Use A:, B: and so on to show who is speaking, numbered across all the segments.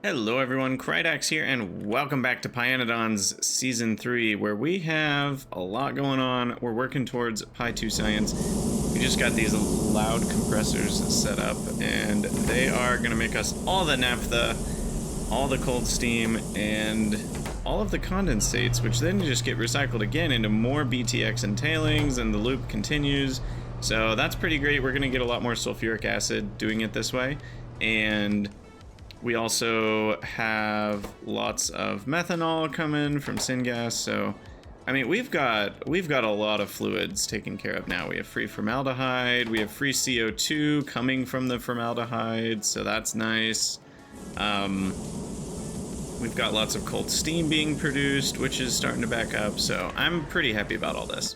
A: Hello everyone, Krydax here, and welcome back to pYanodon's Season 3, where we have a lot going on. We're working towards Pi2 Science. We just got these loud compressors set up, and they are going to make us all the naphtha, all the cold steam, and all of the condensates, which then just get recycled again into more BTX and tailings, and the loop continues. So that's pretty great. We're going to get a lot more sulfuric acid doing it this way, and we also have lots of methanol coming from syngas, so I mean we've got a lot of fluids taken care of now. We have free formaldehyde, we have free CO2 coming from the formaldehyde, so that's nice. We've got lots of cold steam being produced, which is starting to back up, so I'm pretty happy about all this.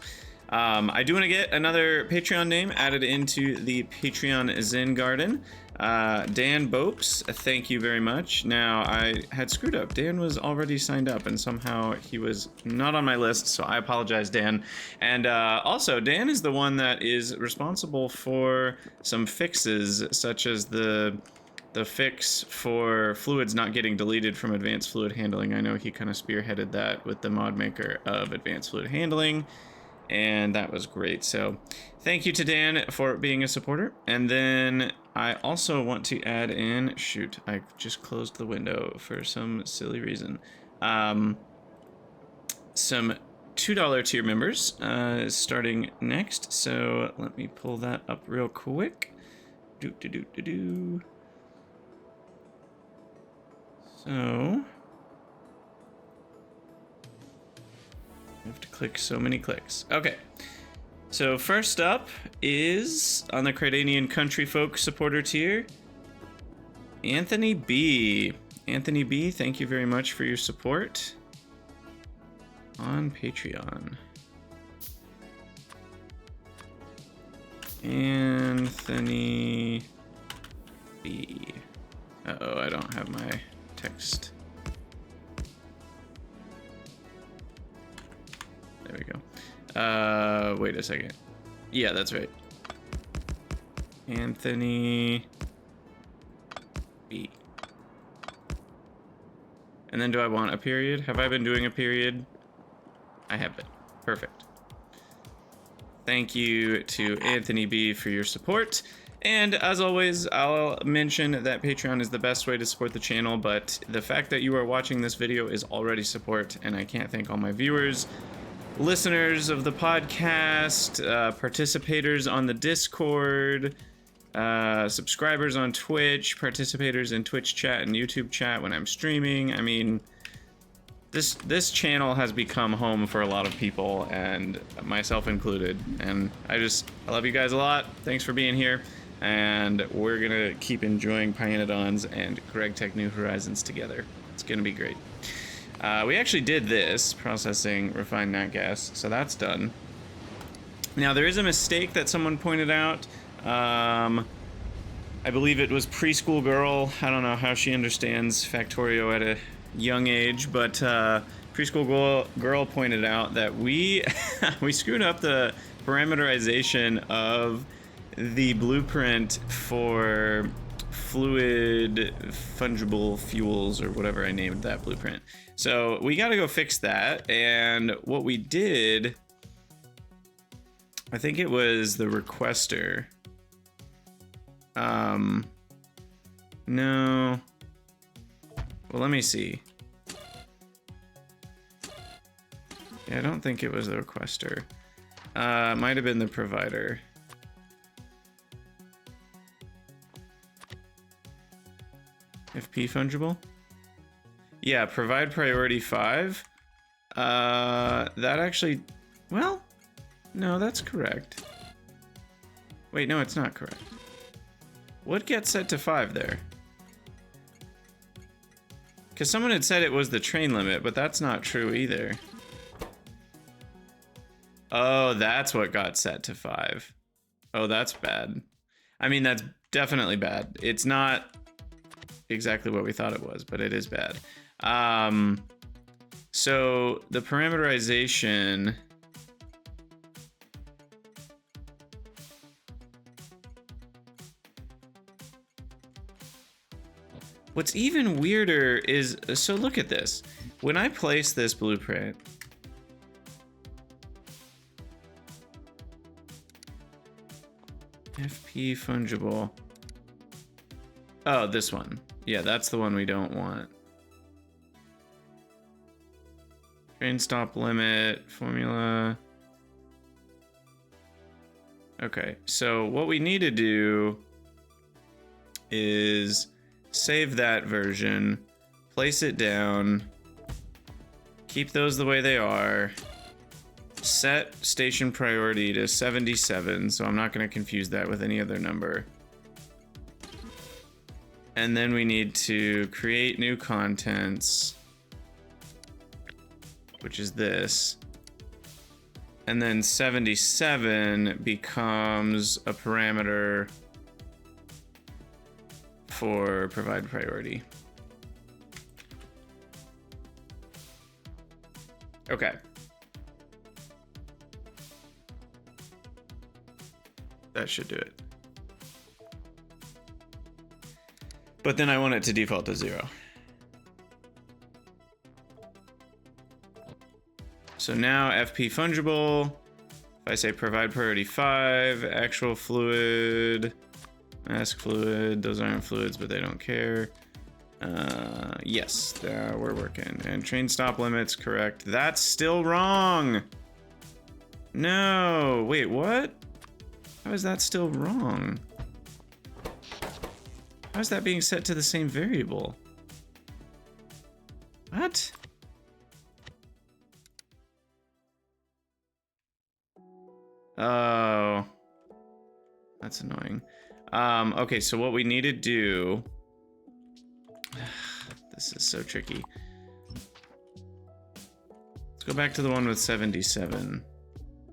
A: I do want to get another Patreon name added into the Patreon Zen Garden. Dan Bopes, thank you very much. Now, I had screwed up. Dan was already signed up, and somehow he was not on my list, so I apologize, Dan. And also, Dan is the one that is responsible for some fixes, such as the fix for fluids not getting deleted from advanced fluid handling. I know he kind of spearheaded that with the mod maker of advanced fluid handling, and that was great. So thank you to Dan for being a supporter. And then I also want to add in, shoot, I just closed the window for some silly reason. Some $2 tier members starting next. So let me pull that up real quick. So I have to click so many clicks. Okay. So first up is on the Cridanian Country Folk supporter tier, Anthony B. Anthony B, thank you very much for your support on Patreon. Anthony B. Uh-oh, I don't have my text. There we go. Wait a second. Yeah, that's right. Anthony B. And then do I want a period? Have I been doing a period? I have been. Perfect. Thank you to Anthony B for your support. And as always, I'll mention that Patreon is the best way to support the channel, but the fact that you are watching this video is already support, and I can't thank all my viewers, listeners of the podcast, participators on the Discord, subscribers on Twitch, participators in Twitch chat and YouTube chat when I'm streaming. I mean, this channel has become home for a lot of people, and myself included. And I love you guys a lot. Thanks for being here. And we're gonna keep enjoying pyanodons and Greg Tech New Horizons together. It's gonna be great. We actually did this, processing refined nat gas, so that's done. Now, there is a mistake that someone pointed out. I believe it was Preschool Girl. I don't know how she understands Factorio at a young age, but Preschool Girl pointed out that we screwed up the parameterization of the blueprint for fluid fungible fuels, or whatever I named that blueprint. So we got to go fix that. And what we did, I think it was the requester. No. Well, let me see. Yeah, I don't think it was the requester. It might have been the provider. FP fungible? Yeah, provide priority 5. That actually, well, no, that's correct. Wait, no, it's not correct. What gets set to 5 there? Because someone had said it was the train limit, but that's not true either. Oh, that's what got set to 5. Oh, that's bad. I mean, that's definitely bad. It's not exactly what we thought it was, but it is bad. So the parameterization, What's even weirder is, so look at this. When I place this blueprint, FP fungible. Oh, this one. Yeah, that's the one we don't want. Train stop limit, formula. Okay, so what we need to do is save that version, place it down, keep those the way they are, set station priority to 77, so I'm not going to confuse that with any other number. And then we need to create new contents, which is this. And then 77 becomes a parameter for provide priority. Okay. That should do it. But then I want it to default to 0. So now FP fungible, if I say provide priority 5, actual fluid, mask fluid, those aren't fluids, but they don't care. Yes, we're working. And train stop limits, correct. That's still wrong. No, wait, what? How is that still wrong? How is that being set to the same variable? What? Oh, that's annoying. Okay, so what we need to do, this is so tricky. Let's go back to the one with 77,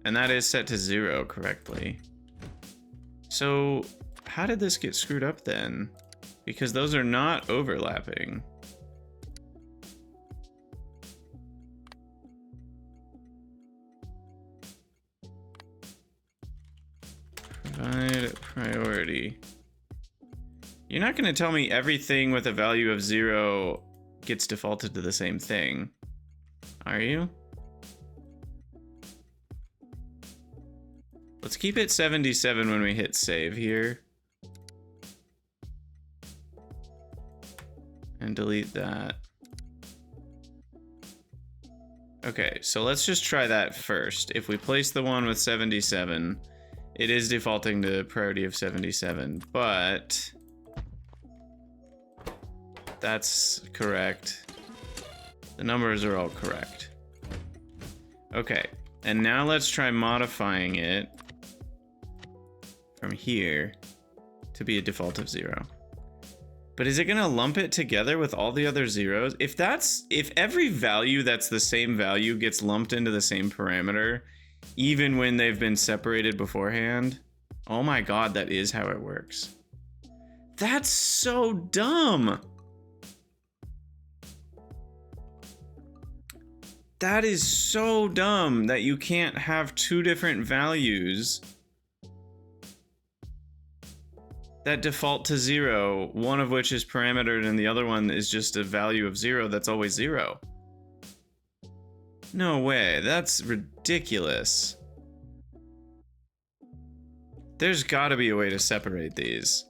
A: and that is set to 0 correctly. So how did this get screwed up then? Because those are not overlapping. Provide priority. You're not going to tell me everything with a value of 0 gets defaulted to the same thing, are you? Let's keep it 77 when we hit save here. And delete that. Okay, so let's just try that first. If we place the one with 77, it is defaulting to priority of 77, but that's correct. The numbers are all correct. Okay, and now let's try modifying it from here to be a default of 0. But is it gonna lump it together with all the other zeros? If every value that's the same value gets lumped into the same parameter, even when they've been separated beforehand, oh my god, that is how it works. That's so dumb. That is so dumb that you can't have two different values that default to 0, one of which is parametered and the other one is just a value of 0 that's always 0. No way, that's ridiculous. There's gotta be a way to separate these.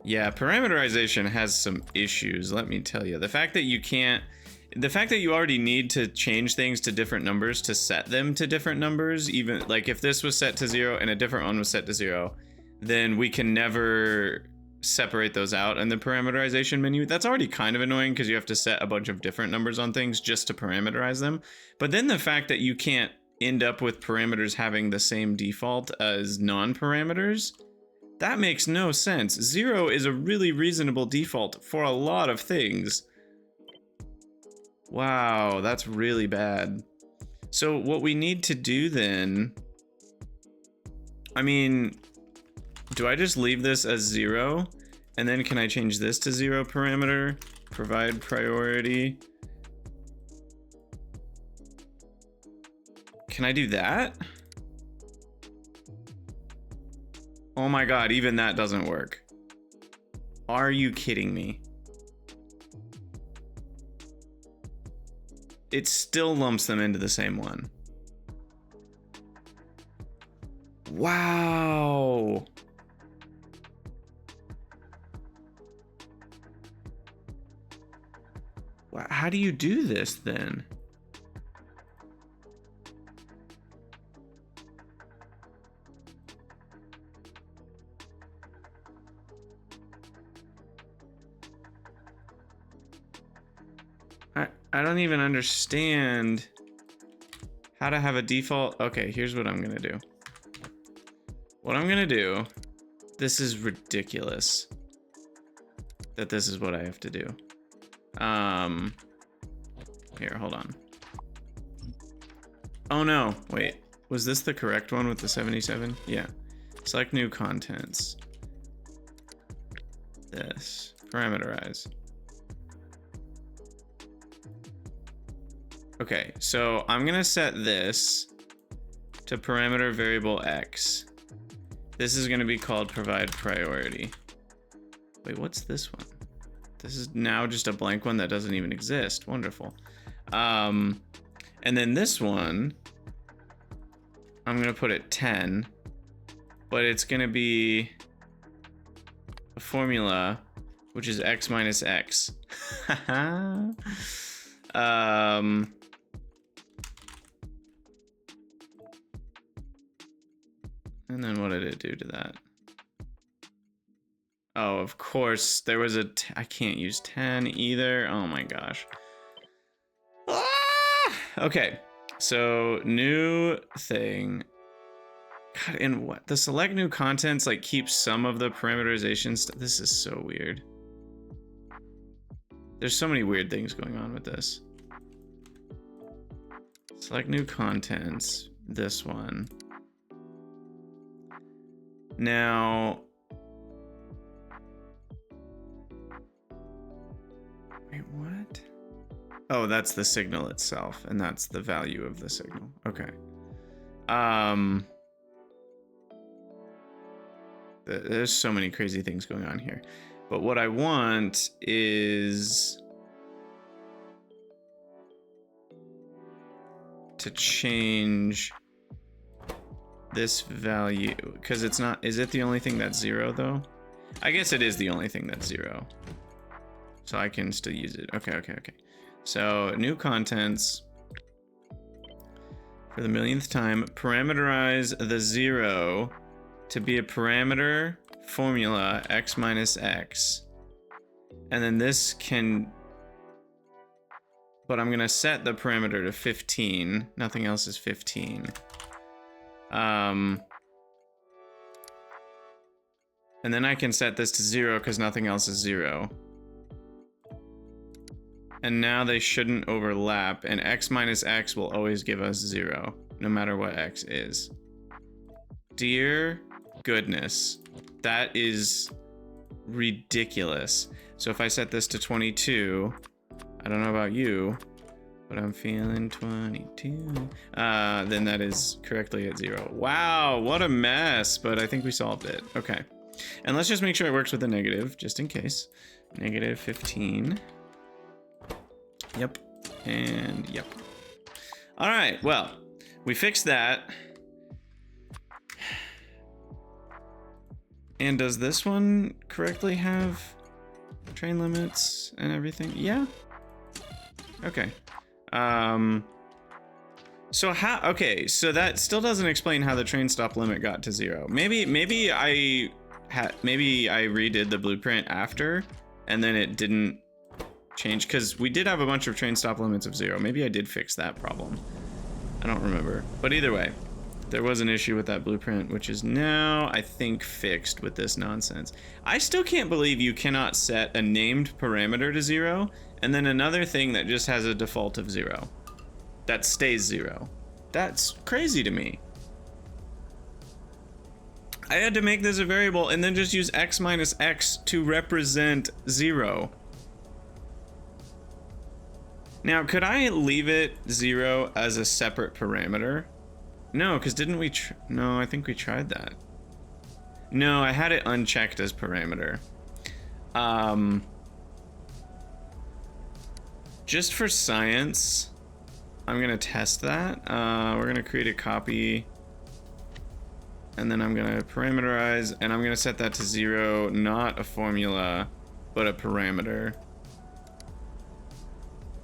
A: Yeah, parameterization has some issues, let me tell you. The fact that you already need to change things to different numbers to set them to different numbers, even like if this was set to 0 and a different one was set to 0, then we can never separate those out in the parameterization menu. That's already kind of annoying because you have to set a bunch of different numbers on things just to parameterize them. But then the fact that you can't end up with parameters having the same default as non-parameters, that makes no sense. 0 is a really reasonable default for a lot of things. Wow, that's really bad. So what we need to do then, I mean, do I just leave this as 0? And then can I change this to 0 parameter? Provide priority. Can I do that? Oh my god, even that doesn't work. Are you kidding me? It still lumps them into the same one. Wow. How do you do this then? I don't even understand how to have a default. Okay, here's what I'm gonna do. What I'm gonna do, this is ridiculous that this is what I have to do. Here, hold on. Oh no, wait. Was this the correct one with the 77? Yeah. Select new contents. This. Parameterize. Okay, so I'm gonna set this to parameter variable X. This is gonna be called provide priority. Wait, what's this one? This is now just a blank one that doesn't even exist. Wonderful. And then this one, I'm gonna put it 10, but it's gonna be a formula, which is X minus X. And then what did it do to that? Oh, of course, there was a I can't use 10 either. Oh my gosh. Ah! Okay, so new thing. God, and what? The select new contents like keeps some of the parameterization stuff. This is so weird. There's so many weird things going on with this. Select new contents, this one. Now, wait, what? Oh, that's the signal itself, and that's the value of the signal. Okay. There's so many crazy things going on here. But what I want is to change this value, because it's not, is it the only thing that's 0 though? I guess it is the only thing that's 0. So I can still use it. Okay. So new contents, for the millionth time, parameterize the 0 to be a parameter formula X minus X. And then this can, but I'm gonna set the parameter to 15. Nothing else is 15. And then I can set this to 0 because nothing else is 0. And now they shouldn't overlap, and X minus X will always give us 0, no matter what X is. Dear goodness, that is ridiculous. So if I set this to 22, I don't know about you, but I'm feeling 22. Then that is correctly at 0. Wow, what a mess, but I think we solved it. Okay. And let's just make sure it works with the negative, just in case. Negative 15. Yep. And yep. All right, well, we fixed that. And does this one correctly have train limits and everything? Yeah. Okay. So how, okay, so that still doesn't explain how the train stop limit got to 0. Maybe I redid the blueprint after and then it didn't change, because we did have a bunch of train stop limits of 0. Maybe I did fix that problem. I don't remember. But either way, there was an issue with that blueprint, which is now, I think, fixed with this nonsense. I still can't believe you cannot set a named parameter to 0, and then another thing that just has a default of 0. That stays 0. That's crazy to me. I had to make this a variable and then just use X minus X to represent 0. Now, could I leave it 0 as a separate parameter? No, because didn't we, no, I think we tried that. No, I had it unchecked as parameter. Just for science, I'm gonna test that. We're gonna create a copy, and then I'm gonna parameterize, and I'm gonna set that to 0, not a formula, but a parameter.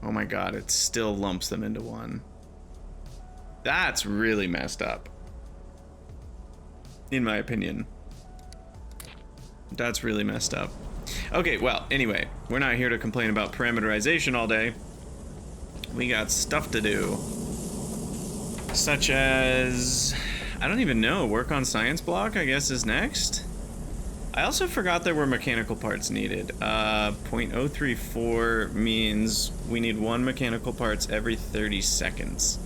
A: Oh my god, it still lumps them into 1. That's really messed up, in my opinion. That's really messed up. Okay, well, anyway, we're not here to complain about parameterization all day. We got stuff to do. Such as, I don't even know, work on science block, I guess, is next. I also forgot there were mechanical parts needed. 0.034 means we need 1 mechanical parts every 30 seconds.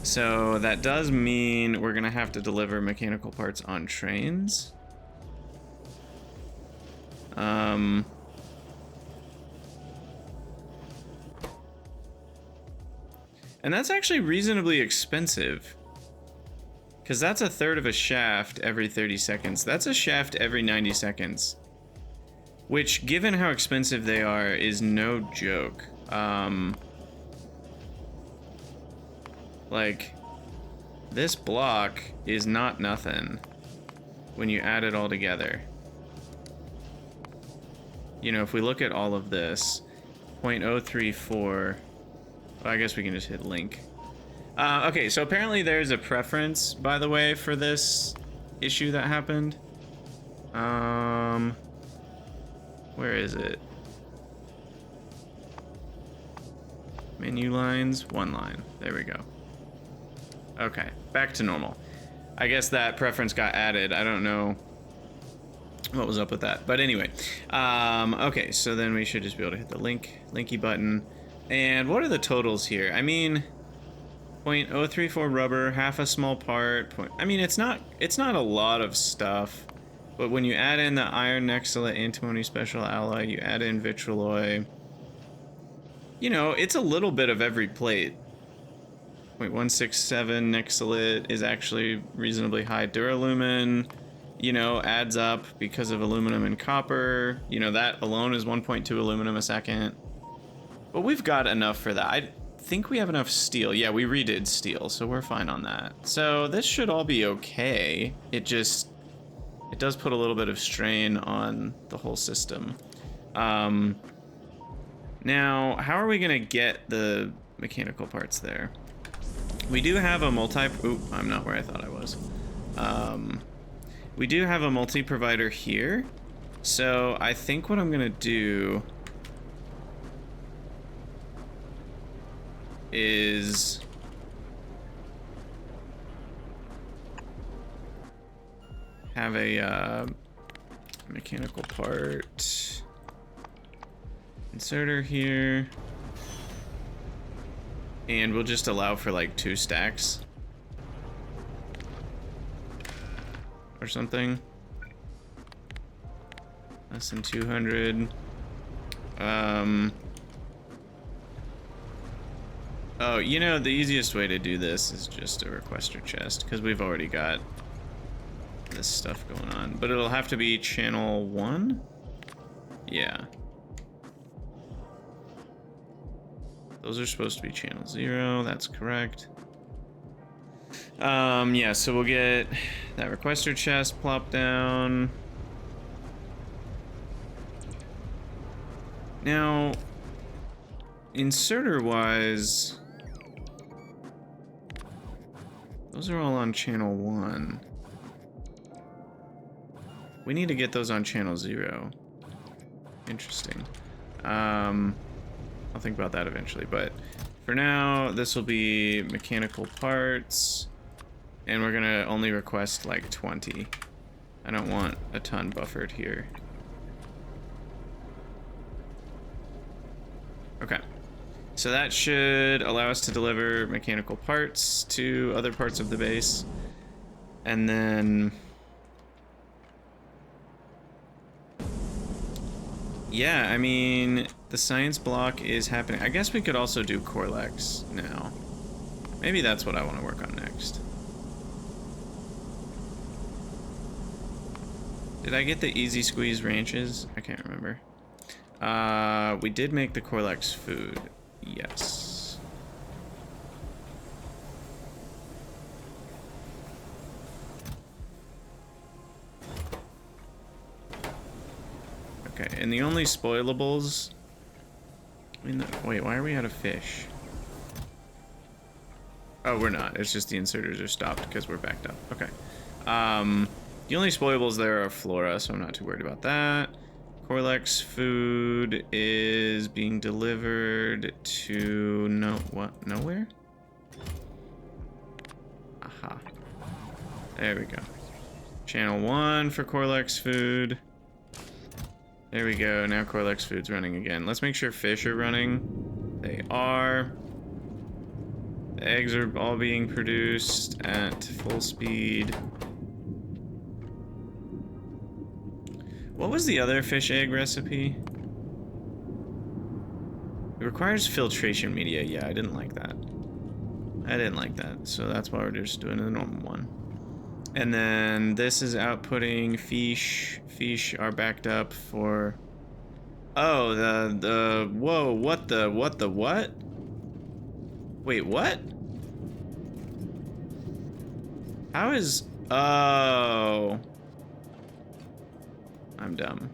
A: So that does mean we're gonna have to deliver mechanical parts on trains. And that's actually reasonably expensive, because that's 1/3 of a shaft every 30 seconds. That's a shaft every 90 seconds, which, given how expensive they are, is no joke. Like, this block is not nothing when you add it all together. You know, if we look at all of this, 0.034, well, I guess we can just hit link. Okay, so apparently there's a preference, by the way, for this issue that happened. Where is it? Menu lines, 1 line. There we go. Okay, back to normal. I guess that preference got added. I don't know what was up with that, but anyway. Okay, so then we should just be able to hit the linky button. And what are the totals here? I mean, 0.034 rubber, half a small part. I mean, it's not a lot of stuff, but when you add in the iron nextilla antimony special alloy, you add in vitrolloy, you know, it's a little bit of every plate. 0.167 nexillit is actually reasonably high. Duralumin, you know, adds up because of aluminum and copper. You know, that alone is 1.2 aluminum a second. But we've got enough for that. I think we have enough steel. Yeah, we redid steel, so we're fine on that. So this should all be okay. It does put a little bit of strain on the whole system. Now, how are we gonna get the mechanical parts there? We do have a oop, I'm not where I thought I was. We do have a multi-provider here. So I think what I'm gonna do is have a mechanical part inserter here, and we'll just allow for like 2 stacks or something. Less than 200. Oh, you know, the easiest way to do this is just a requester chest, because we've already got this stuff going on. But it'll have to be channel 1? Yeah. Those are supposed to be channel 0, that's correct. Yeah, so we'll get that requester chest plopped down. Now, inserter-wise, those are all on channel 1. We need to get those on channel 0. Interesting. I'll think about that eventually, but for now, this will be mechanical parts, and we're gonna only request like 20. I don't want a ton buffered here. Okay. So that should allow us to deliver mechanical parts to other parts of the base. And then, yeah, I mean, the science block is happening. I guess we could also do Corlex now. Maybe that's what I want to work on next. Did I get the easy squeeze ranches? I can't remember. We did make the Corlex food. Yes. Okay, and the only spoilables... wait, why are we out of fish? Oh, we're not. It's just the inserters are stopped because we're backed up. Okay. The only spoilables there are flora, so I'm not too worried about that. Corlex food is being delivered to nowhere? Aha. There we go. Channel 1 for Corlex food. There we go. Now Corlex food's running again. Let's make sure fish are running. They are. The eggs are all being produced at full speed. What was the other fish egg recipe? It requires filtration media. Yeah, I didn't like that. I didn't like that. So that's why we're just doing the normal one. And then this is outputting fish. Fish are backed up for... Oh, whoa, what? Wait, what? How is... Oh... I'm dumb.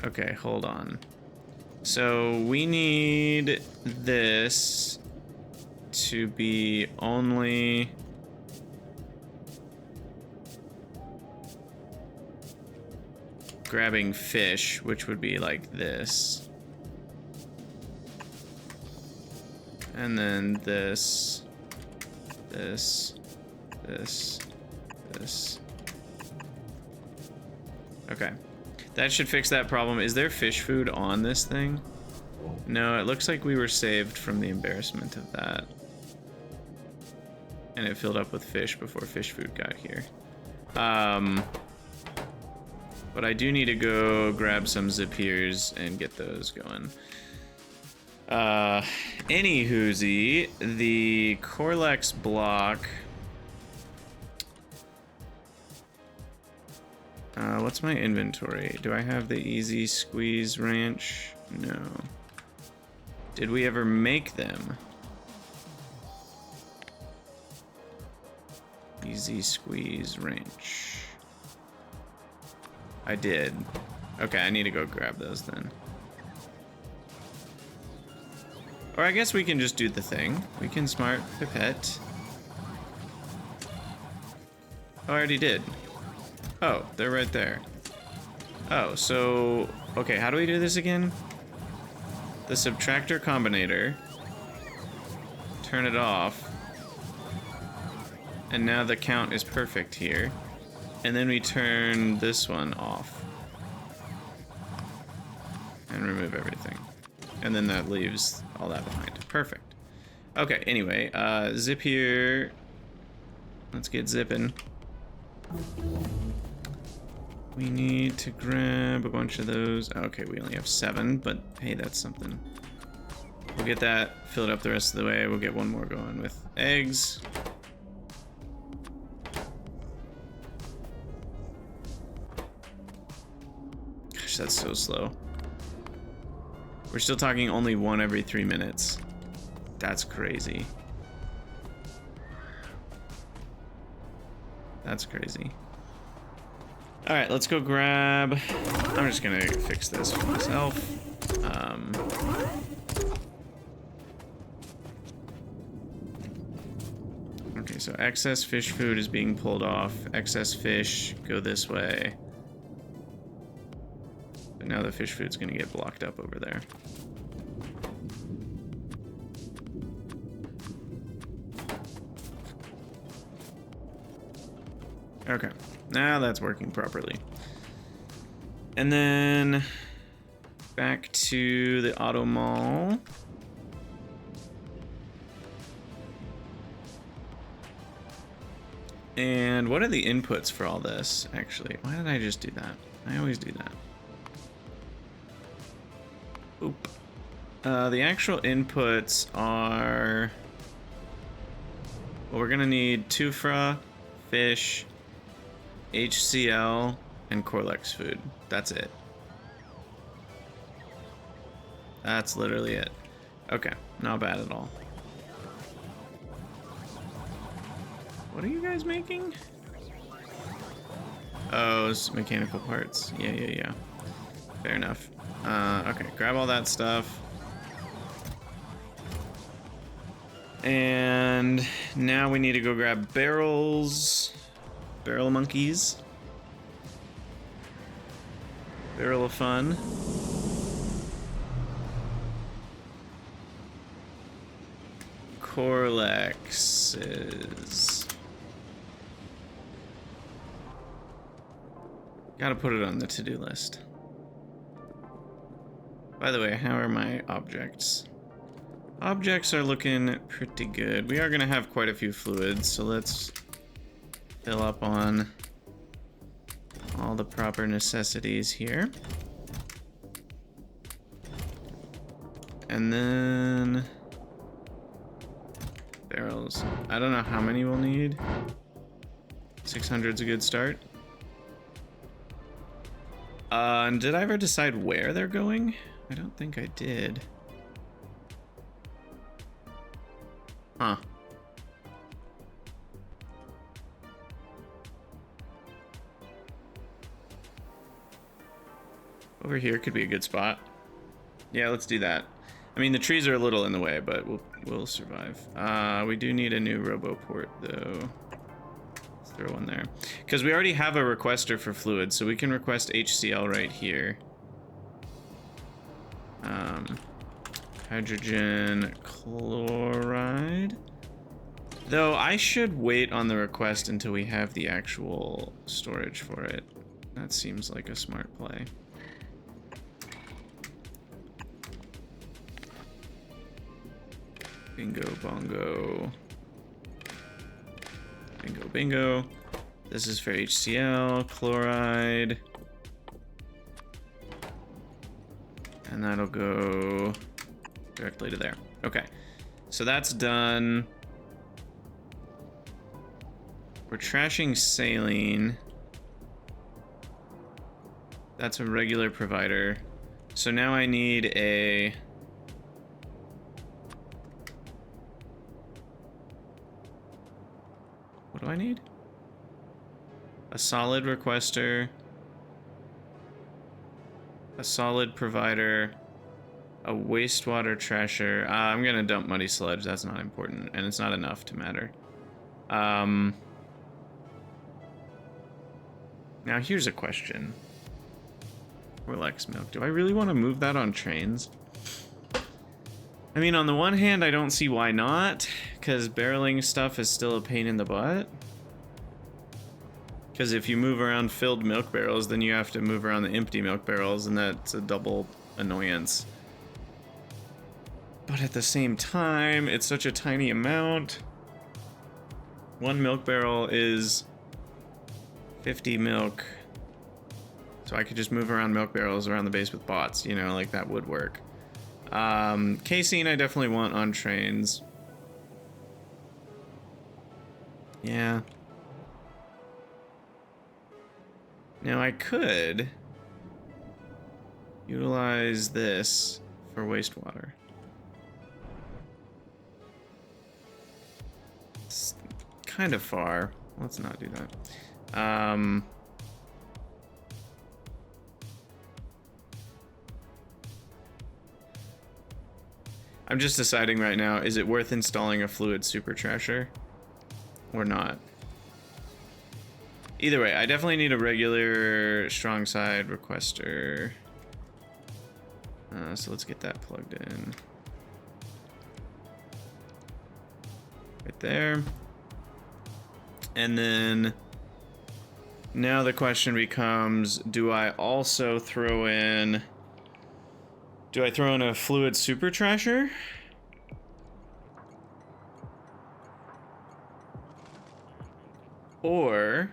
A: Okay, hold on. So we need this to be only... grabbing fish, which would be like this. And then this. Okay. That should fix that problem. Is there fish food on this thing? No, it looks like we were saved from the embarrassment of that. And it filled up with fish before fish food got here. But I do need to go grab some Zapiers and get those going. Anywhoosie, the Corlex block... what's my inventory? Do I have the Easy Squeeze Ranch? No. Did we ever make them? Easy Squeeze Ranch. I did. Okay, I need to go grab those then. Or I guess we can just do the thing. We can smart pipette. Oh, I already did. Oh, they're right there. Oh, so... Okay, how do we do this again? The subtractor combinator. Turn it off. And now the count is perfect here. And then we turn this one off. And remove everything. And then that leaves all that behind. Perfect. Okay, anyway, zip here. Let's get zipping. We need to grab a bunch of those. Okay, we only have 7, but hey, that's something. We'll get that filled up the rest of the way. We'll get one more going with eggs. Gosh, that's so slow. We're still talking only 1 every 3 minutes. That's crazy. That's crazy. All right, let's go grab... I'm just gonna fix this for myself. Okay, so excess fish food is being pulled off. Excess fish, go this way. But now the fish food's gonna get blocked up over there. Okay, now that's working properly. And then back to the auto mall. And what are the inputs for all this, actually? Why did I just do that? I always do that. Oop. The actual inputs are... Well, we're gonna need Tufra, fish, HCl, and Corlex food. That's it. That's literally it. Okay, not bad at all. What are you guys making? Oh, it's mechanical parts. Yeah. Fair enough. Okay, grab all that stuff. And now we need to go grab barrels. Barrel monkeys. Barrel of fun. Corlexes. Gotta put it on the to-do list. By the way, how are my objects? Objects are looking pretty good. We are gonna have quite a few fluids, so let's fill up on all the proper necessities here. And then barrels. I don't know how many we'll need. 600's a good start. And did I ever decide where they're going? I don't think I did. Huh. Over here could be a good spot. Yeah, let's do that. I mean, the trees are a little in the way, but we'll survive. We do need a new RoboPort, though. Let's throw one there. Because we already have a requester for fluid, so we can request HCl right here. Hydrogen chloride. Though I should wait on the request until we have the actual storage for it. That seems like a smart play. Bingo bongo. Bingo bingo. This is for HCl, chloride. And that'll go directly to there. Okay, so that's done. We're trashing saline. That's a regular provider. So now I need a... What do I need? A solid requester. A solid provider. A wastewater trasher. I'm gonna dump muddy sludge. That's not important, and it's not enough to matter. Now here's a question. Relax milk. Do I really want to move that on trains? I mean, on the one hand, I don't see why not, because barreling stuff is still a pain in the butt. Because if you move around filled milk barrels, then you have to move around the empty milk barrels, and that's a double annoyance. But at the same time, it's such a tiny amount. One milk barrel is 50 milk. So I could just move around milk barrels around the base with bots, you know, like that would work. Casein I definitely want on trains. Yeah. Now I could utilize this for wastewater. It's kind of far. Let's not do that. I'm just deciding right now, is it worth installing a fluid super trasher or not? Either way, I definitely need a regular strong side requester. So let's get that plugged in. Right there. And then now the question becomes, do I also throw in... Do I throw in a fluid super trasher? Or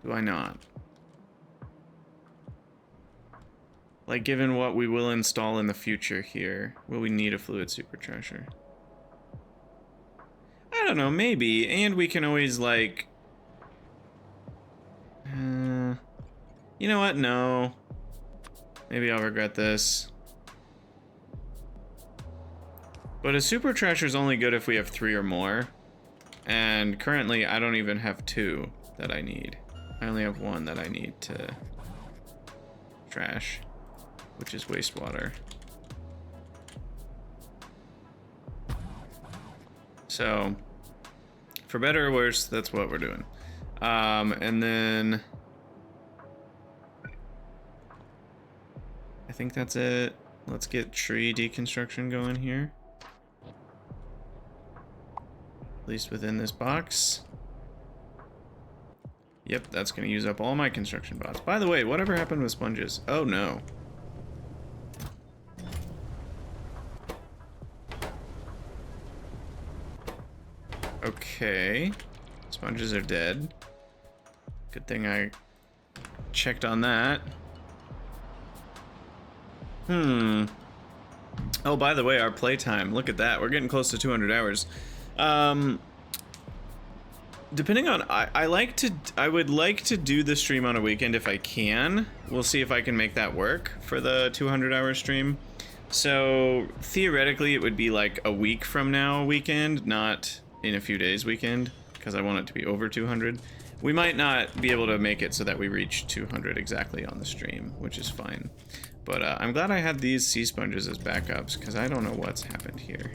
A: do I not? Like, given what we will install in the future here, will we need a fluid super trasher? don't know, maybe. And we can always, like... you know what? No. Maybe I'll regret this. But a super trasher is only good if we have 3 or more. And currently, I don't even have 2 that I need. I only have 1 that I need to trash, which is wastewater. So, for better or worse, that's what we're doing. And then... I think that's it. Let's get tree deconstruction going here. At least within this box. Yep, that's going to use up all my construction bots. By the way, whatever happened with sponges? Oh no. Okay. Sponges are dead. Good thing I checked on that. Oh, by the way, our playtime. Look at that. We're getting close to 200 hours. Depending on... I would like to do the stream on a weekend if I can. We'll see if I can make that work for the 200-hour stream. So, theoretically, it would be like a week from now weekend, not in a few days weekend, because I want it to be over 200. We might not be able to make it so that we reach 200 exactly on the stream, which is fine. But I'm glad I had these sea sponges as backups, because I don't know what's happened here.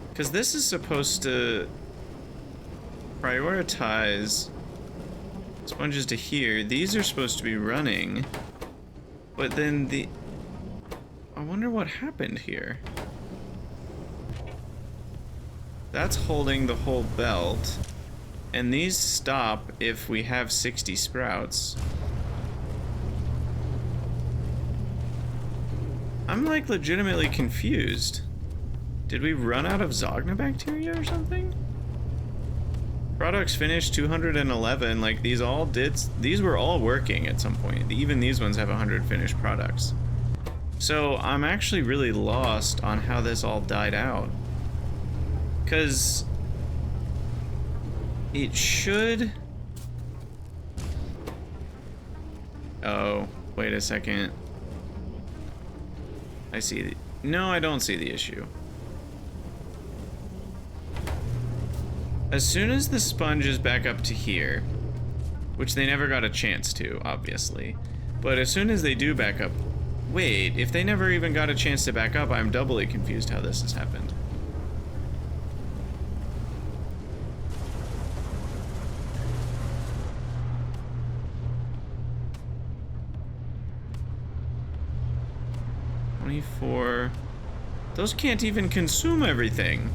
A: Because this is supposed to prioritize sponges to here. These are supposed to be running. But then the... I wonder what happened here. That's holding the whole belt. And these stop if we have 60 sprouts. I'm like legitimately confused. Did we run out of Zogna bacteria or something? Products finished 211, like these were all working at some point. Even these ones have 100 finished products. So I'm actually really lost on how this all died out. 'Cause it should... Oh, wait a second. I see no, I don't see the issue. As soon as the sponge is back up to here, which they never got a chance to, obviously, but as soon as they do back up... Wait, if they never even got a chance to back up, I'm doubly confused how this has happened. Those can't even consume everything.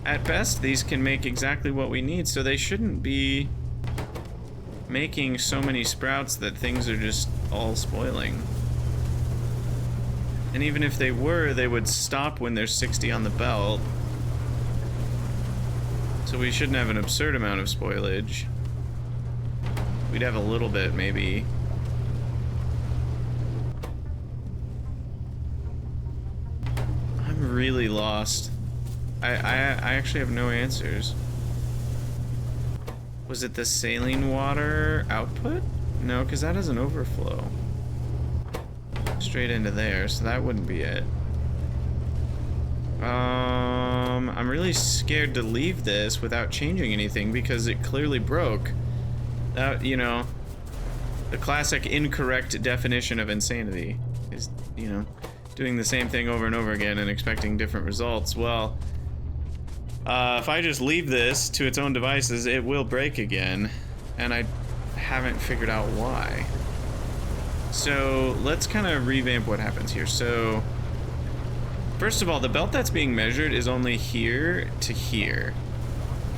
A: At best, these can make exactly what we need, so they shouldn't be making so many sprouts that things are just all spoiling. And even if they were, they would stop when there's 60 on the belt. So we shouldn't have an absurd amount of spoilage. We'd have a little bit, maybe. I'm really lost. I actually have no answers. Was it the saline water output? No, because that has an overflow. Straight into there, so that wouldn't be it. I'm really scared to leave this without changing anything because it clearly broke. You know, the classic incorrect definition of insanity is, you know, doing the same thing over and over again and expecting different results. Well, if I just leave this to its own devices, it will break again, and I haven't figured out why. So let's kind of revamp what happens here. So first of all, the belt that's being measured is only here to here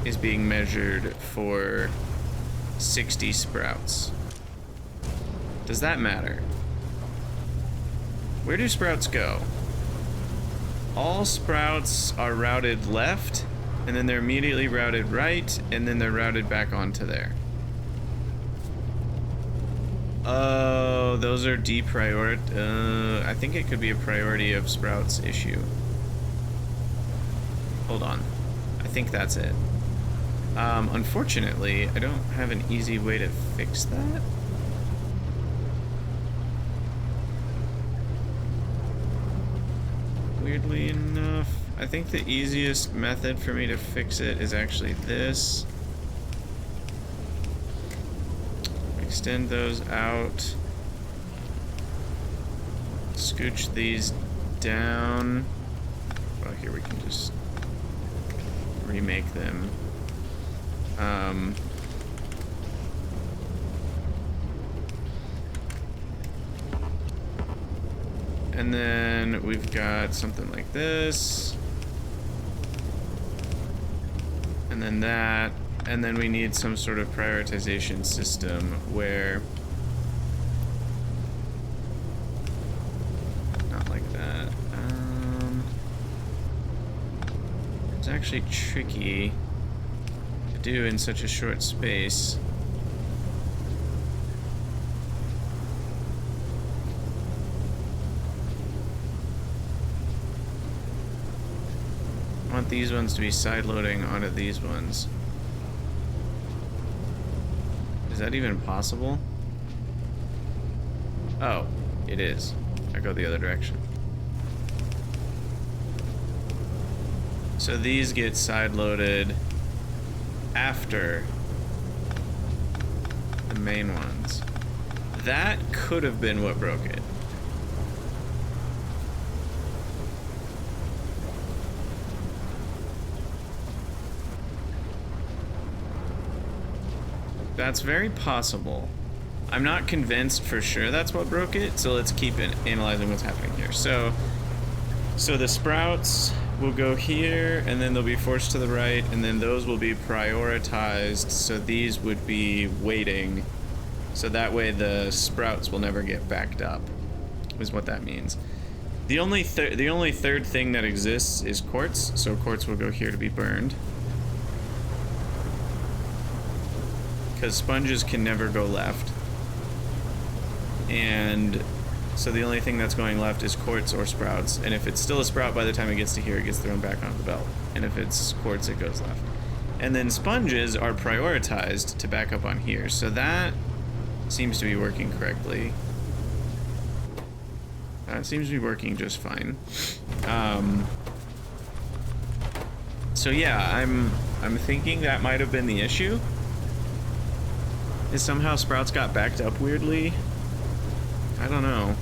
A: is being measured for 60 sprouts. Does that matter? Where do sprouts go? All sprouts are routed left, and then they're immediately routed right, and then they're routed back onto there. Oh, those are I think it could be a priority of sprouts issue. Hold on. I think that's it. Unfortunately, I don't have an easy way to fix that. Weirdly enough, I think the easiest method for me to fix it is actually this. Extend those out. Scooch these down. Well, here we can just remake them. And then we've got something like this. And then that. And then we need some sort of prioritization system where... Not like that. It's actually tricky to do in such a short space. I want these ones to be side-loading onto these ones. Is that even possible? Oh, it is. I go the other direction. So these get side-loaded after the main ones. That could have been what broke it. That's very possible. I'm not convinced for sure that's what broke it, so let's keep analyzing what's happening here. So the sprouts will go here, and then they'll be forced to the right, and then those will be prioritized, so these would be waiting, so that way the sprouts will never get backed up, is what that means. The only third thing that exists is quartz, so quartz will go here to be burned. Because sponges can never go left. And so the only thing that's going left is quartz or sprouts. And if it's still a sprout by the time it gets to here, it gets thrown back onto the belt. And if it's quartz, it goes left. And then sponges are prioritized to back up on here. So that seems to be working correctly. That seems to be working just fine. So yeah, I'm thinking that might have been the issue. Is somehow sprouts got backed up weirdly? I don't know.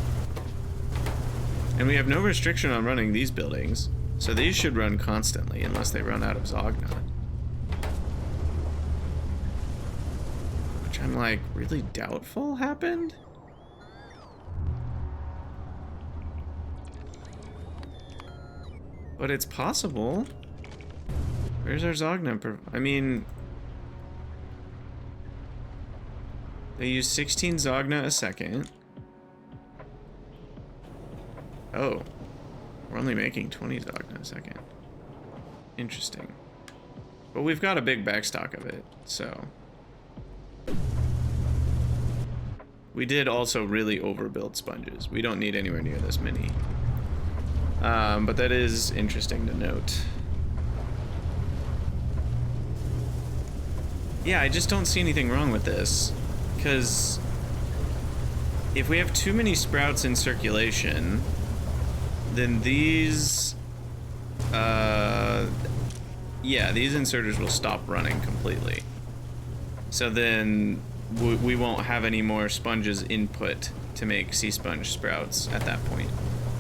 A: And we have no restriction on running these buildings, so these should run constantly unless they run out of Zogna. Which I'm like really doubtful happened? But it's possible. Where's our Zogna? I mean... They use 16 Zogna a second. Oh. We're only making 20 Zogna a second. Interesting. But we've got a big backstock of it, so... We did also really overbuild sponges. We don't need anywhere near this many. But that is interesting to note. Yeah, I just don't see anything wrong with this. Because if we have too many sprouts in circulation, then these, yeah, these inserters will stop running completely. So then we won't have any more sponges input to make sea sponge sprouts at that point.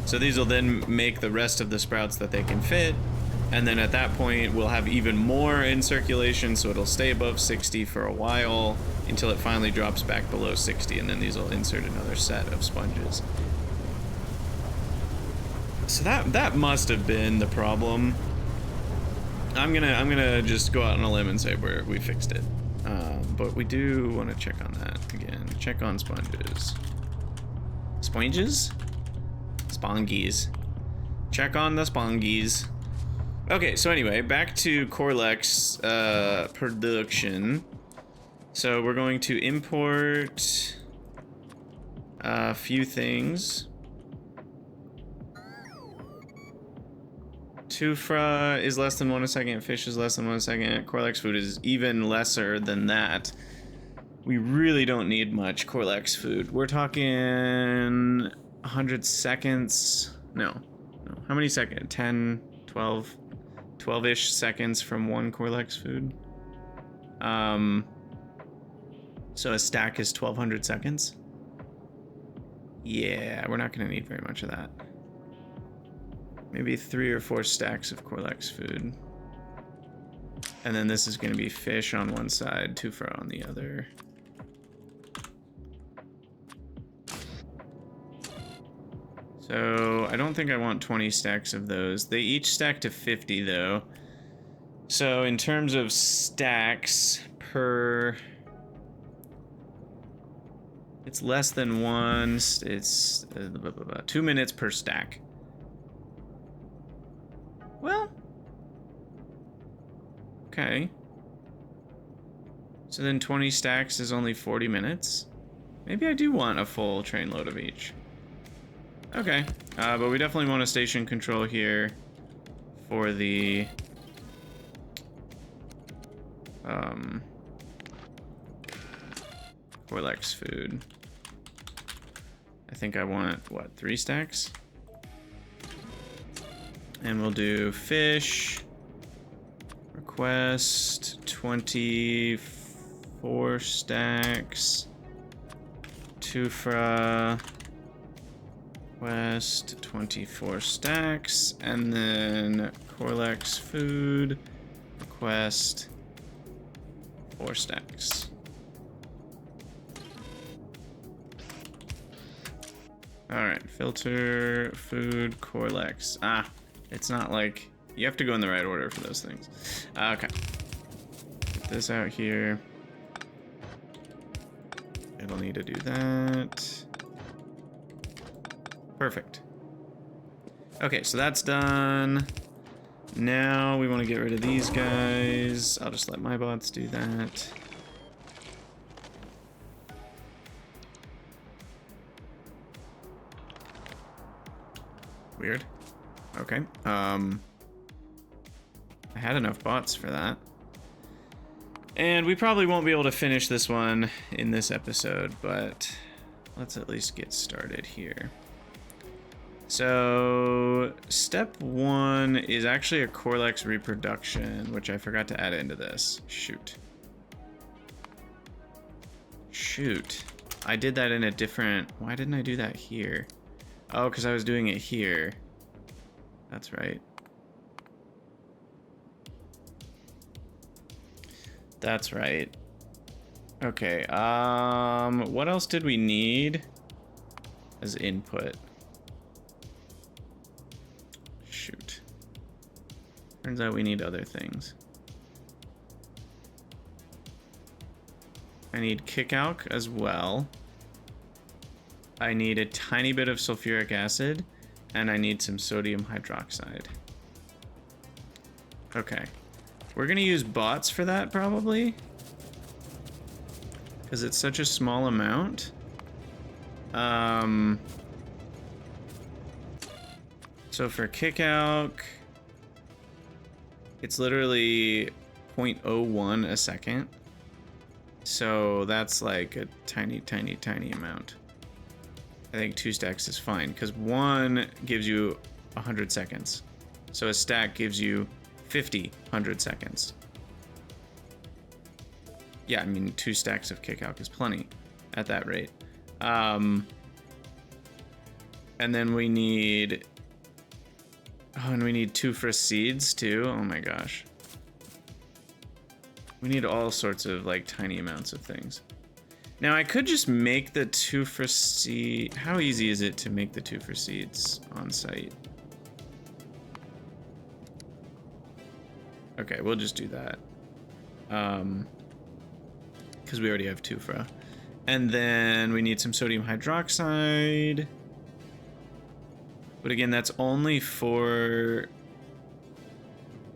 A: So these will then make the rest of the sprouts that they can fit, and then at that point we'll have even more in circulation, so it'll stay above 60 for a while until it finally drops back below 60, and then these will insert another set of sponges. So that must have been the problem. I'm gonna just go out on a limb and say we fixed it. But we do want to check on that again. Check on sponges. Sponges? Spongies. Check on the spongies. Okay, so anyway, back to Corlex production. So we're going to import A few things. Tufra is less than 1 a second. Fish is less than 1 a second. Corlex food is even lesser than that. We really don't need much Corlex food. We're talking 100 seconds. No. How many seconds? 10, 12, 12-ish seconds from one Corlex food. So a stack is 1200 seconds. Yeah, we're not gonna need very much of that. Maybe 3 or 4 stacks of Corlex food. And then this is gonna be fish on one side, Tufra on the other. So I don't think I want 20 stacks of those. They each stack to 50 though. So in terms of stacks per... It's less than one, it's 2 minutes per stack. Well, okay. So then 20 stacks is only 40 minutes. Maybe I do want a full train load of each. Okay, but we definitely want a station control here for the Corlex food. I think I want, what, 3 stacks? And we'll do fish, request, 24 stacks, Tufra, request, 24 stacks, and then Corlex food, request, 4 stacks. Alright, filter, food, Corlex. Ah, it's not like... You have to go in the right order for those things. Okay. Get this out here. It'll need to do that. Perfect. Okay, so that's done. Now we want to get rid of these guys. I'll just let my bots do that. Weird. Okay. I had enough bots for that. And we probably won't be able to finish this one in this episode, but let's at least get started here. So, step 1 is actually a Corlex reproduction, which I forgot to add into this. Shoot. Shoot. I did that in a different... Why didn't I do that here? Oh, because I was doing it here. That's right. That's right. Okay, what else did we need as input? Shoot. Turns out we need other things. I need kickalc as well. I need a tiny bit of sulfuric acid, and I need some sodium hydroxide. Okay. We're gonna use bots for that, probably. Because it's such a small amount. So for kickalc, it's literally 0.01 a second. So that's like a tiny, tiny, tiny amount. I think 2 stacks is fine, because 1 gives you 100 seconds. So a stack gives you 50 100 seconds. Yeah, I mean, 2 stacks of kickalc is plenty at that rate. And then we need... Oh, and we need Tufra seeds too. Oh my gosh. We need all sorts of like tiny amounts of things. Now I could just make the Tufra seed. How easy is it to make the Tufra seeds on site? Okay, we'll just do that. Because we already have Tufra. And then we need some sodium hydroxide. But again, that's only for...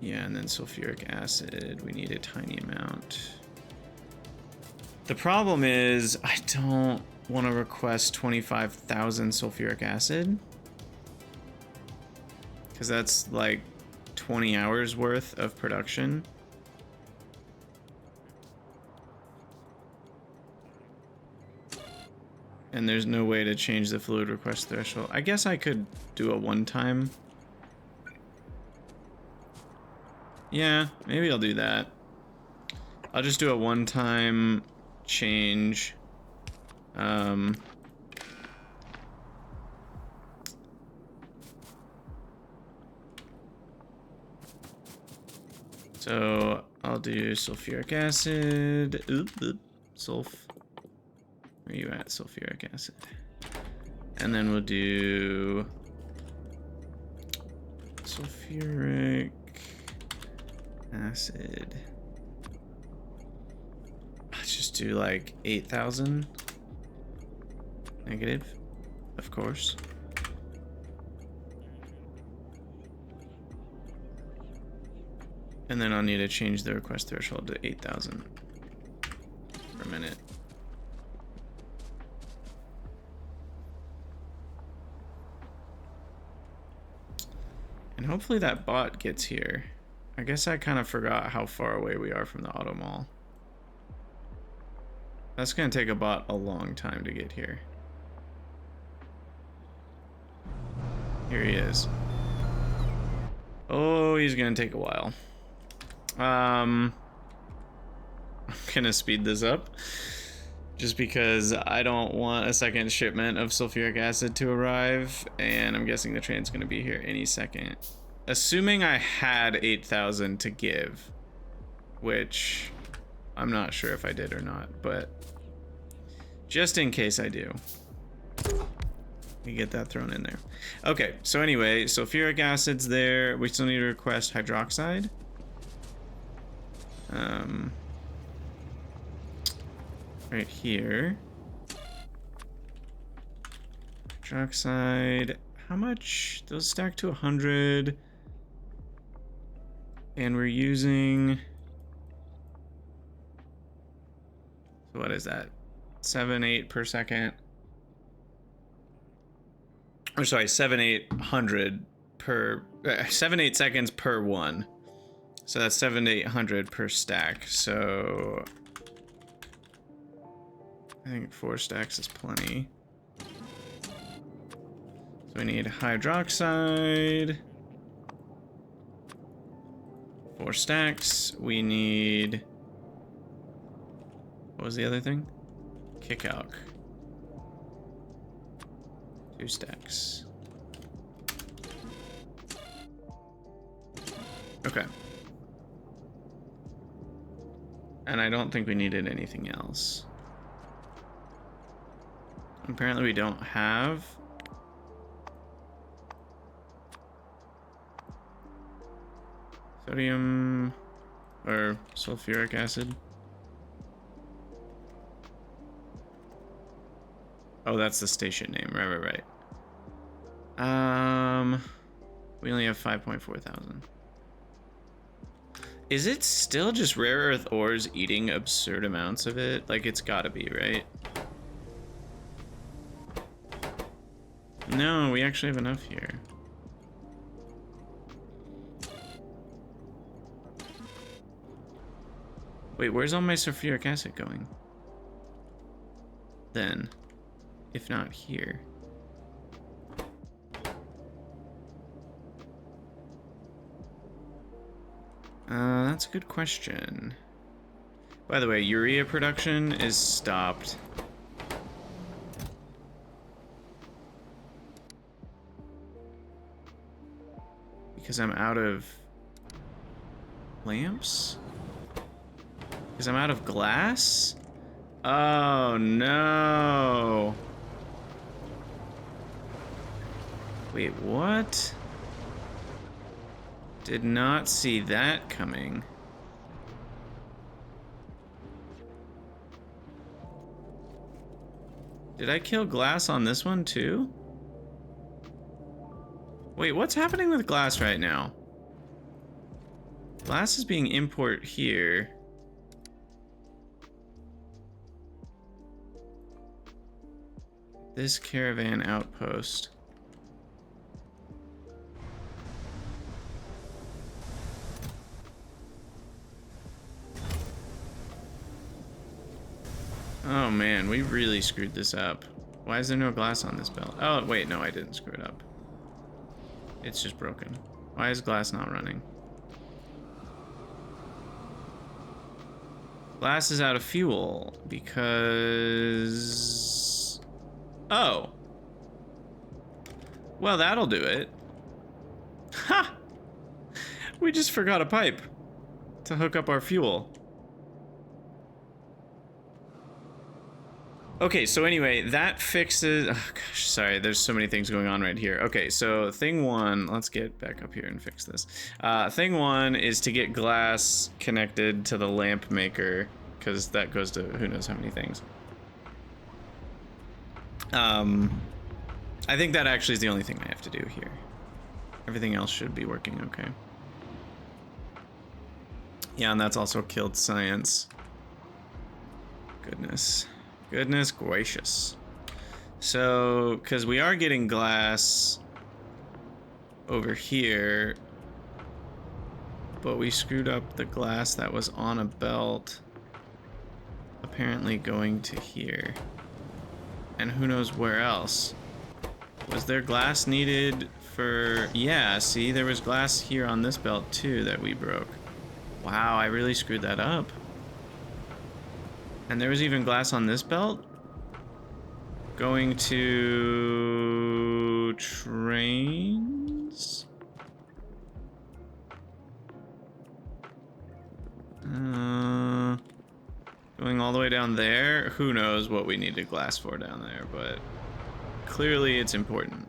A: Yeah, and then sulfuric acid. We need a tiny amount. The problem is, I don't want to request 25,000 sulfuric acid. Because that's like 20 hours worth of production. And there's no way to change the fluid request threshold. I guess I could do a one-time. Yeah, maybe I'll do that. I'll just do a one-time change. So I'll do sulfuric acid. Sulf. Where are you at, sulfuric acid? And then we'll do sulfuric acid. Let's just do like 8,000 negative, of course. And then I'll need to change the request threshold to 8,000 per minute. And hopefully that bot gets here. I guess I kind of forgot how far away we are from the auto mall. That's gonna take a bot a long time to get here. Here he is. Oh, he's gonna take a while. I'm gonna speed this up just because I don't want a second shipment of sulfuric acid to arrive, and I'm guessing the train's gonna be here any second. Assuming I had 8,000 to give, which I'm not sure if I did or not, but just in case I do, we get that thrown in there. Okay, so anyway, sulfuric acid's there. We still need to request hydroxide. Right here. Hydroxide. How much? Those stack to 100. And we're using... So what is that? 7, 8 per second. Or sorry, 7,800 per... 7, 8 seconds per one. So that's 7 to 800 per stack. So I think 4 stacks is plenty. So we need hydroxide. 4 stacks. We need... What was the other thing? Kickout. 2 stacks. Okay. And I don't think we needed anything else. Apparently we don't have... sodium or sulfuric acid. Oh, that's the station name. Right. We only have 5.4 thousand. Is it still just rare earth ores eating absurd amounts of it? Like, it's gotta be, right? No, we actually have enough here. Wait, where's all my sulfuric acid going? Then, if not here. That's a good question. By the way, urea production is stopped. Because I'm out of lamps? Because I'm out of glass? Oh no. Wait, what? Did not see that coming. Did I kill glass on this one too? Wait, what's happening with glass right now? Glass is being imported here. This caravan outpost. Oh man, we really screwed this up. Why is there no glass on this belt? Oh, wait, no, I didn't screw it up. It's just broken. Why is glass not running? Glass is out of fuel because... Oh. Well, that'll do it. Ha! We just forgot a pipe to hook up our fuel. Okay, so anyway, that fixes... Oh gosh, sorry, there's so many things going on right here. Okay, so thing one, let's get back up here and fix this. Thing one is to get glass connected to the lamp maker, because that goes to who knows how many things. I think that actually is the only thing I have to do here. Everything else should be working okay. Yeah, and that's also killed science. Goodness. Goodness gracious. So, because we are getting glass over here, but we screwed up the glass that was on a belt, apparently going to here. And who knows where else. Was there glass needed for... Yeah, see, there was glass here on this belt too that we broke. Wow, I really screwed that up. And there was even glass on this belt? Going to... trains? Going all the way down there? Who knows what we needed glass for down there, but clearly it's important.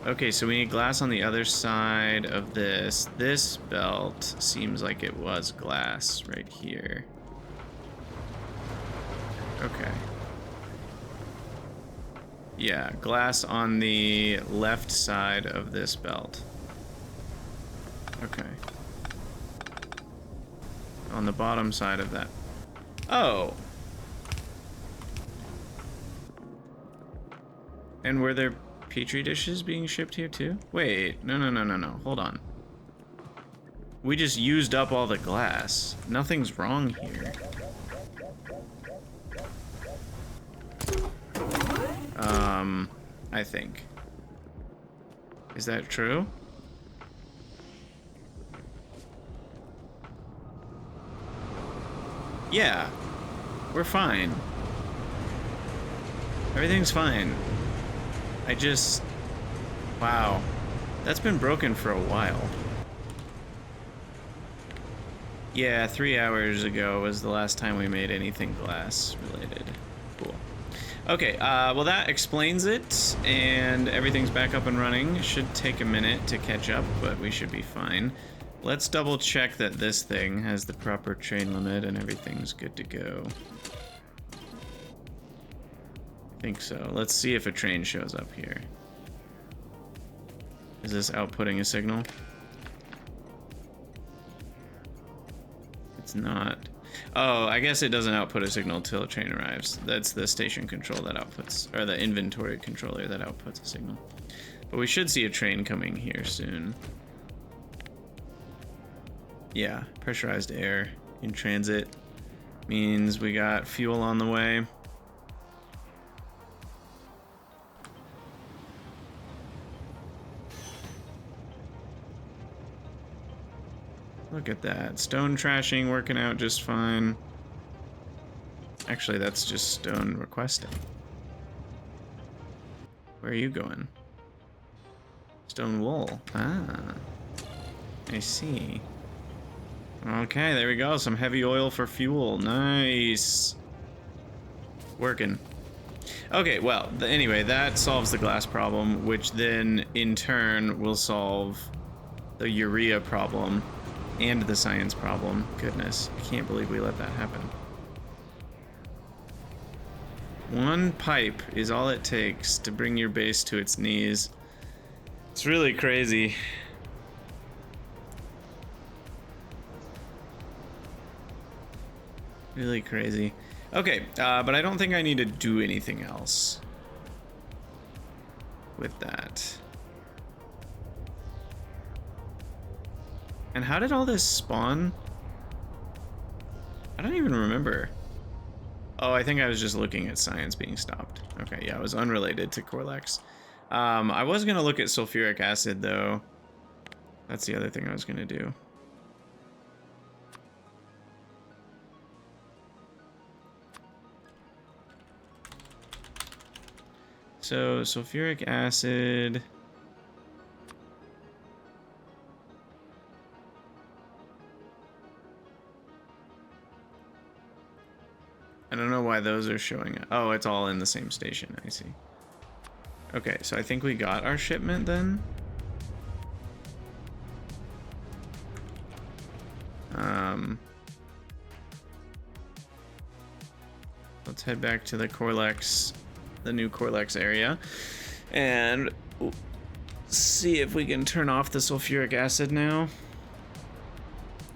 A: Okay, so we need glass on the other side of this. This belt seems like it was glass right here. Okay. Yeah, glass on the left side of this belt. Okay. On the bottom side of that. Oh! And were there Petri dishes being shipped here too? Wait, no. Hold on. We just used up all the glass. Nothing's wrong here. I think. Is that true? Yeah. We're fine. Everything's fine. I just... Wow. That's been broken for a while. Yeah, 3 hours ago was the last time we made anything glass related. Cool. Okay, well that explains it, and everything's back up and running. It should take a minute to catch up, but we should be fine. Let's double check that this thing has the proper train limit and everything's good to go. I think so. Let's see if a train shows up here. Is this outputting a signal? It's not. Oh, I guess it doesn't output a signal until a train arrives. That's the station control that outputs, or the inventory controller that outputs a signal. But we should see a train coming here soon. Yeah, pressurized air in transit means we got fuel on the way. Look at that. Stone trashing working out just fine. Actually, that's just stone requesting. Where are you going? Stone wool. Ah. I see. Okay, there we go. Some heavy oil for fuel. Nice. Working. Okay, well, anyway, that solves the glass problem, which then, in turn, will solve the urea problem. And the science problem. Goodness, I can't believe we let that happen. One pipe is all it takes to bring your base to its knees. It's really crazy. Really crazy. Okay, but I don't think I need to do anything else with that. And how did all this spawn? I don't even remember. Oh, I think I was just looking at science being stopped. Okay, yeah, it was unrelated to Corlex. I was gonna look at sulfuric acid though. That's the other thing I was gonna do. So, sulfuric acid. I don't know why those are showing up. Oh, it's all in the same station. I see. Okay, so I think we got our shipment then. Let's head back to the Corlex, the new Corlex area, and see if we can turn off the sulfuric acid now.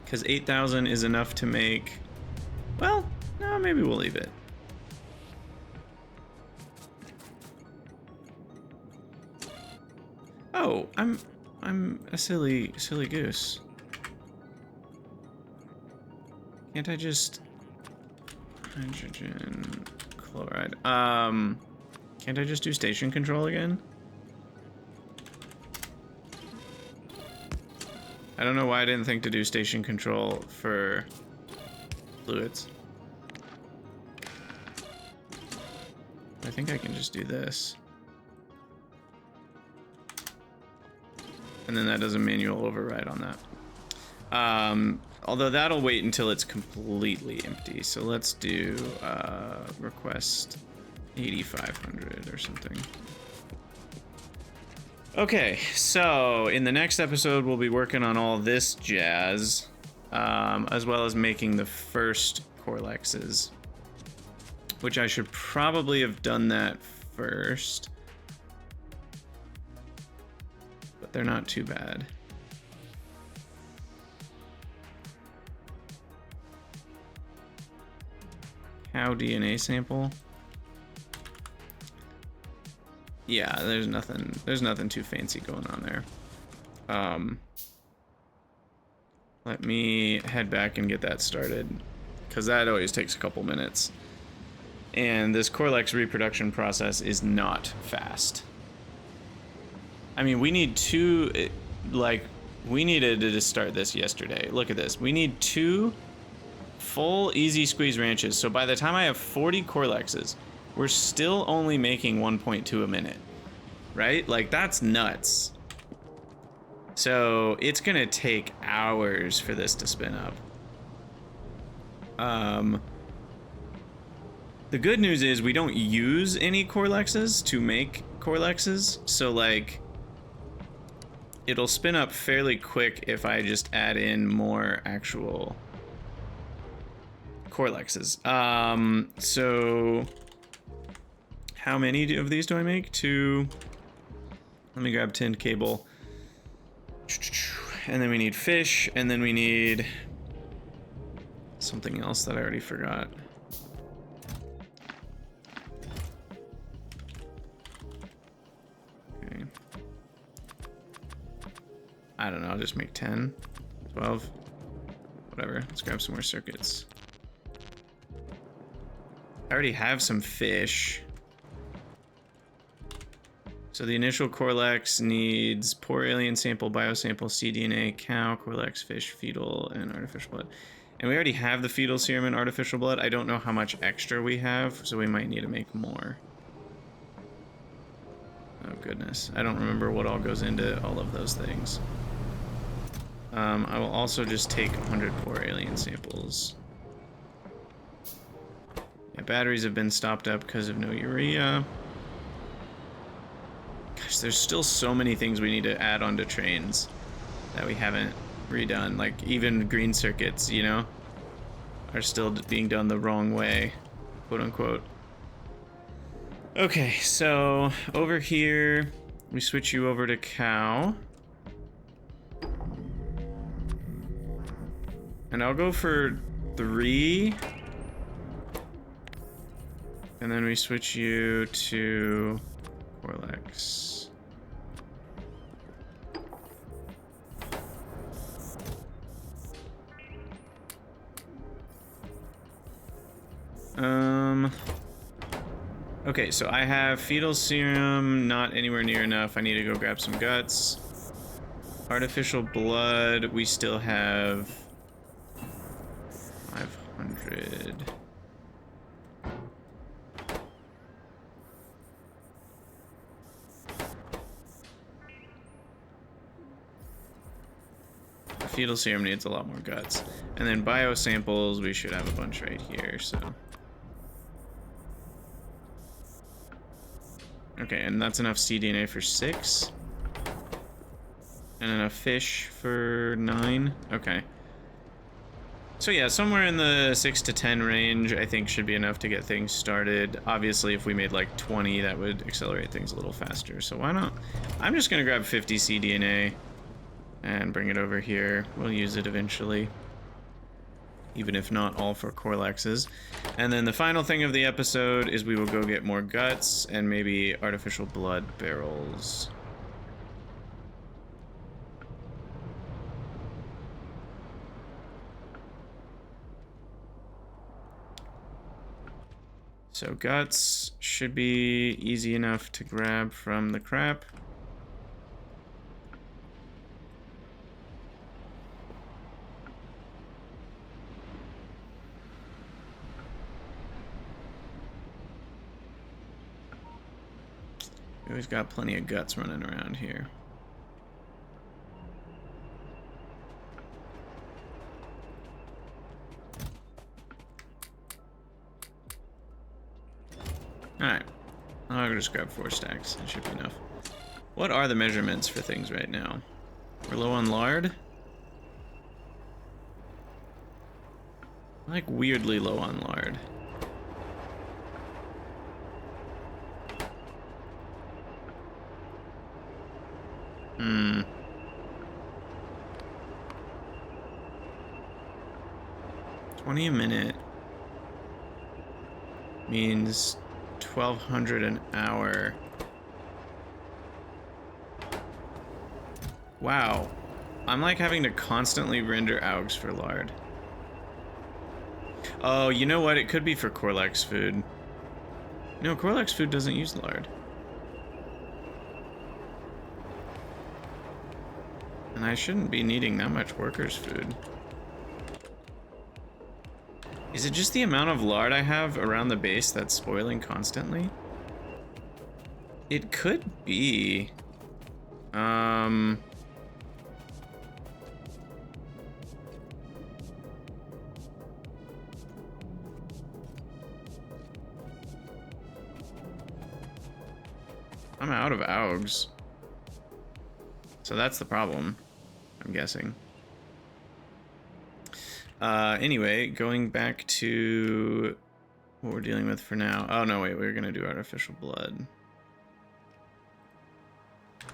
A: Because 8,000 is enough to make, well, no, maybe we'll leave it. Oh, I'm a silly goose. Can't I just hydrogen chloride? Can't I just do station control again? I don't know why I didn't think to do station control for fluids. I think I can just do this. And then that does a manual override on that. Although that'll wait until it's completely empty. So let's do request 8,500 or something. Okay, so in the next episode, we'll be working on all this jazz, as well as making the first Corlexes, which I should probably have done that first, but they're not too bad. Cow DNA sample. Yeah, there's nothing too fancy going on there. Let me head back and get that started, because that always takes a couple minutes. And this Corlex reproduction process is not fast. I mean, we need two, like, we needed to just start this yesterday. Look at this. We need 2 full easy squeeze ranches. So by the time I have 40 Corlexes, we're still only making 1.2 a minute, right? Like, that's nuts. So it's gonna take hours for this to spin up. The good news is we don't use any Corlexes to make Corlexes, so like it'll spin up fairly quick if I just add in more actual Corlexes. So how many of these do I make? 2. Let me grab tinned cable. And then we need fish, and then we need something else that I already forgot. Okay. I don't know, I'll just make 10, 12, whatever. Let's grab some more circuits. I already have some fish. So the initial Corlex needs poor alien sample, biosample, cDNA, cow, Corlex, fish, fetal, and artificial blood. And we already have the fetal serum and artificial blood. I don't know how much extra we have, so we might need to make more. Oh goodness, I don't remember what all goes into all of those things. I will also just take 100 poor alien samples. Yeah, batteries have been stopped up because of no urea. Gosh, there's still so many things we need to add onto trains that we haven't redone. Like, even green circuits, you know, are still being done the wrong way, quote unquote. Okay, so over here, we switch you over to cow. And I'll go for 3 And then we switch you to Corlex. Okay, so I have fetal serum, not anywhere near enough. I need to go grab some guts. Artificial blood, we still have 500. Fetal serum needs a lot more guts. And then biosamples, we should have a bunch right here, so. Okay, and that's enough cDNA for 6. And enough fish for 9. Okay. So yeah, somewhere in the 6 to 10 range, I think should be enough to get things started. Obviously, if we made like 20, that would accelerate things a little faster. So why not? I'm just gonna grab 50 cDNA and bring it over here. We'll use it eventually, even if not all for Corlexes. And then the final thing of the episode is we will go get more guts and maybe artificial blood barrels. So guts should be easy enough to grab from the crap. We always got plenty of guts running around here. Alright. I'll just grab 4 stacks. That should be enough. What are the measurements for things right now? We're low on lard? Like weirdly low on lard. Hmm. 20 a minute means 1,200 an hour. Wow. I'm like having to constantly render AUGs for lard. Oh, you know what? It could be for Corlex food. No, Corlex food doesn't use lard. And I shouldn't be needing that much workers' food. Is it just the amount of lard I have around the base that's spoiling constantly? It could be. I'm out of AUGs. So that's the problem, I'm guessing. Anyway, going back to what we're dealing with for now. Oh, no, wait, we're gonna do artificial blood.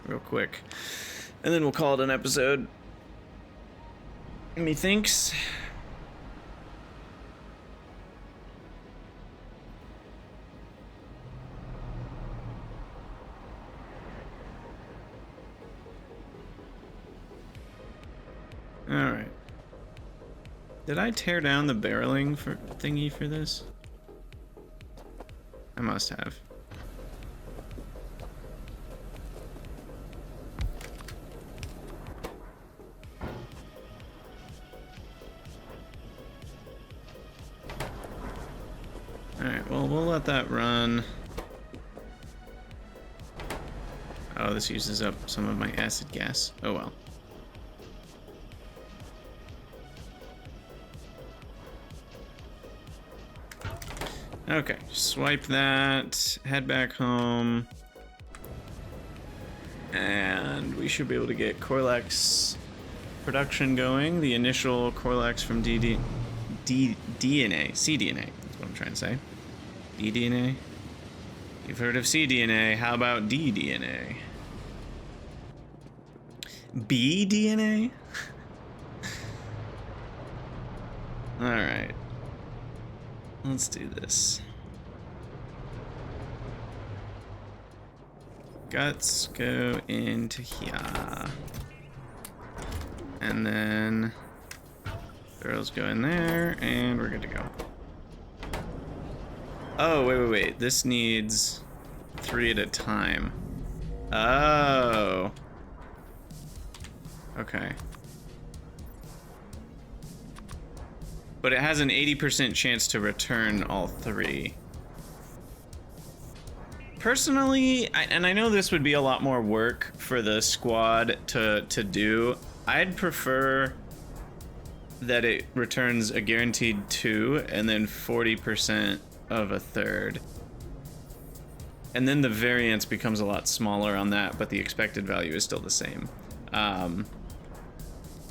A: Real quick. And then we'll call it an episode. Methinks. Alright. Did I tear down the barreling for thingy for this? I must have. Alright, well, we'll let that run. Oh, this uses up some of my acid gas. Oh well. Okay, swipe that, head back home, and we should be able to get Corlex production going. The initial Corlex from cDNA, that's what I'm trying to say. ddNA? You've heard of cDNA, how about ddNA? bDNA? Alright. Let's do this. guts go into here. And then throws go in there, and we're good to go. Oh, wait. This needs 3 at a time. Oh. Okay. But it has an 80% chance to return all 3. Personally, and I know this would be a lot more work for the squad to do, I'd prefer that it returns a guaranteed 2 and then 40% of a third. And then the variance becomes a lot smaller on that, but the expected value is still the same.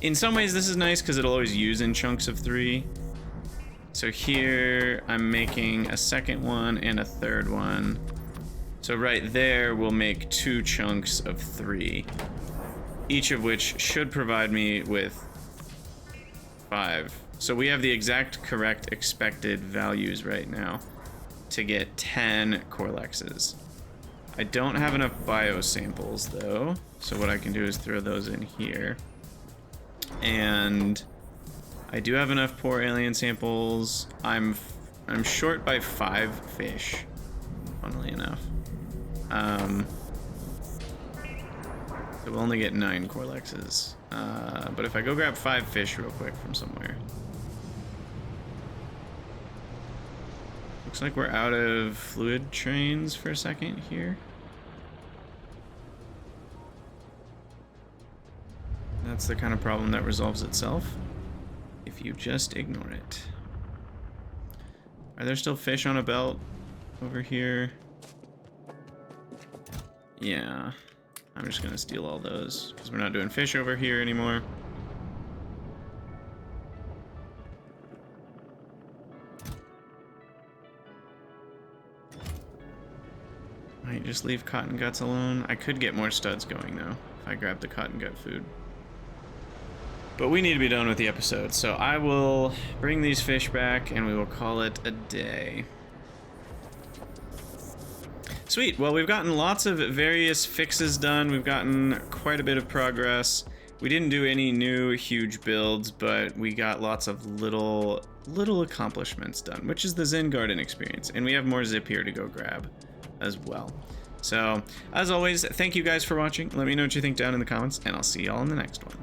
A: In some ways, this is nice because it'll always use in chunks of 3. So here, I'm making a second one and a third one. So right there, we'll make 2 chunks of 3, each of which should provide me with 5. So we have the exact correct expected values right now to get 10 Corlexes. I don't have enough biosamples though, so what I can do is throw those in here. And I do have enough poor alien samples. I'm short by 5 fish, funnily enough. So we'll only get 9 Corlexes. But if I go grab 5 fish real quick from somewhere. Looks like we're out of fluid trains for a second here. That's the kind of problem that resolves itself if you just ignore it. Are there still fish on a belt over here? Yeah. I'm just gonna steal all those because we're not doing fish over here anymore. Might just leave cotton guts alone. I could get more studs going though if I grab the cotton gut food. But we need to be done with the episode, so I will bring these fish back and we will call it a day. Sweet, well we've gotten lots of various fixes done. We've gotten quite a bit of progress. We didn't do any new huge builds, but we got lots of little accomplishments done, which is the Zen Garden experience. And we have more zip here to go grab as well. So, as always, thank you guys for watching. Let me know what you think down in the comments, and I'll see y'all in the next one.